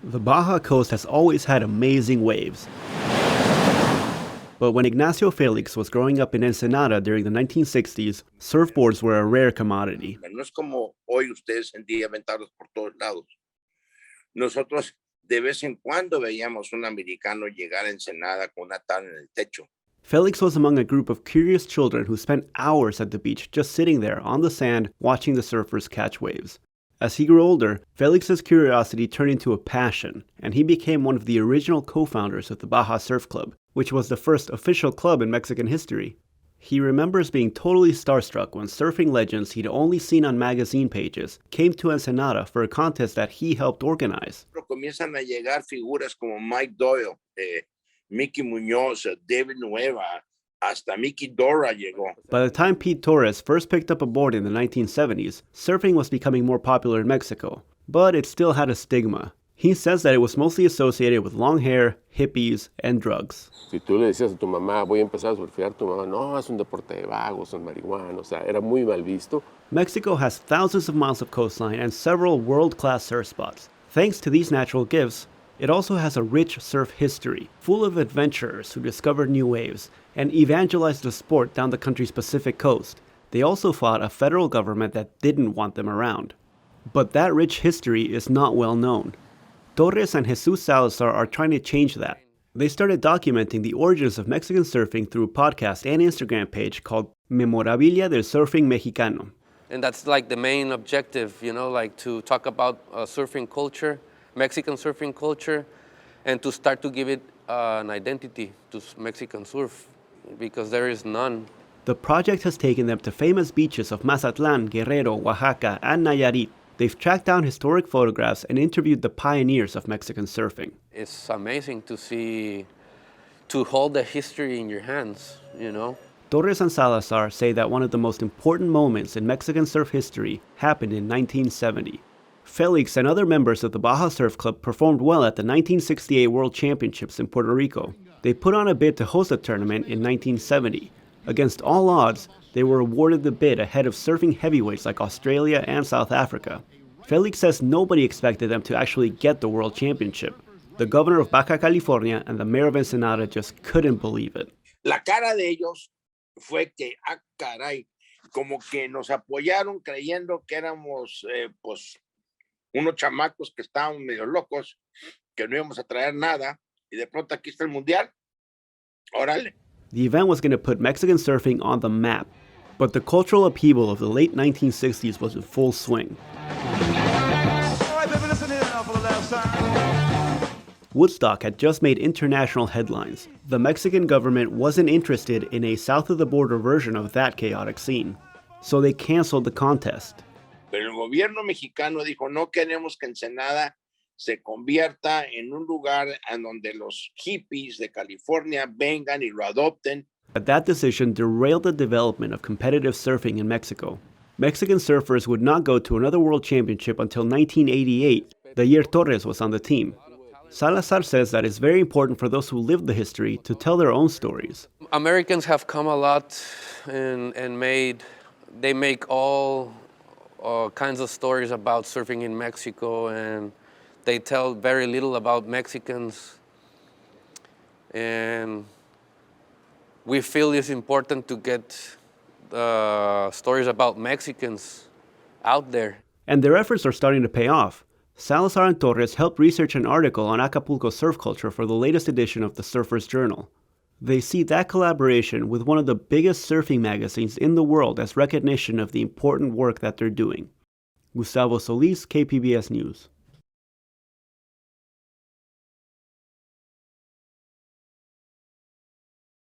The Baja coast has always had amazing waves. But when Ignacio Felix was growing up in Ensenada during the 1960s, surfboards were a rare commodity. No es como hoy ustedes en día aventarlos por todos lados. Nosotros de vez en cuando veíamos un americano llegar a Ensenada con una tabla en el techo. Felix was among a group of curious children who spent hours at the beach just sitting there on the sand watching the surfers catch waves. As he grew older, Felix's curiosity turned into a passion, and he became one of the original co-founders of the Baja Surf Club, which was the first official club in Mexican history. He remembers being totally starstruck when surfing legends he'd only seen on magazine pages came to Ensenada for a contest that he helped organize. Comienzan a llegar figuras como Mike Doyle, Mickey Muñoz, David Nueva, hasta Mickey Dora llegó. By the time Pete Torres first picked up a board in the 1970s, surfing was becoming more popular in Mexico, but it still had a stigma. He says that it was mostly associated with long hair, hippies, and drugs. Si tú le decías a tu mamá, voy a empezar a surfear, tu mamá, no, es un deporte de vagos, son marihuanos, o sea, era muy mal visto. Mexico has thousands of miles of coastline and several world-class surf spots. Thanks to these natural gifts, it also has a rich surf history, full of adventurers who discovered new waves and evangelized the sport down the country's Pacific coast. They also fought a federal government that didn't want them around. But that rich history is not well known. Torres and Jesus Salazar are trying to change that. They started documenting the origins of Mexican surfing through a podcast and Instagram page called Memorabilia del Surfing Mexicano. And that's like the main objective, like to talk about surfing culture, Mexican surfing culture, and to start to give it an identity to Mexican surf, because there is none. The project has taken them to famous beaches of Mazatlan, Guerrero, Oaxaca, and Nayarit. They've tracked down historic photographs and interviewed the pioneers of Mexican surfing. It's amazing to hold the history in your hands, Torres and Salazar say that one of the most important moments in Mexican surf history happened in 1970. Felix and other members of the Baja Surf Club performed well at the 1968 World Championships in Puerto Rico. They put on a bid to host the tournament in 1970. Against all odds, they were awarded the bid ahead of surfing heavyweights like Australia and South Africa. Felix says nobody expected them to actually get the World Championship. The governor of Baja California and the mayor of Ensenada just couldn't believe it. La cara de ellos fue que, caray, como que nos apoyaron creyendo que éramos, unos chamacos que estaban medio locos, que no íbamos a traer nada, y de pronto aquí está el mundial. Órale. The event was going to put Mexican surfing on the map, but the cultural upheaval of the late 1960s was in full swing. Woodstock had just made international headlines. The Mexican government wasn't interested in a south-of-the-border version of that chaotic scene, so they canceled the contest. Pero el gobierno mexicano dijo, no queremos que Ensenada se convierta en un lugar en donde los hippies de California vengan y lo adopten. But that decision derailed the development of competitive surfing in Mexico. Mexican surfers would not go to another world championship until 1988, the year Torres was on the team. Salazar says that it's very important for those who lived the history to tell their own stories. Americans have come a lot and they make all kinds of stories about surfing in Mexico, and they tell very little about Mexicans. And we feel it's important to get stories about Mexicans out there. And their efforts are starting to pay off. Salazar and Torres helped research an article on Acapulco surf culture for the latest edition of the Surfer's Journal. They see that collaboration with one of the biggest surfing magazines in the world as recognition of the important work that they're doing. Gustavo Solis, KPBS News.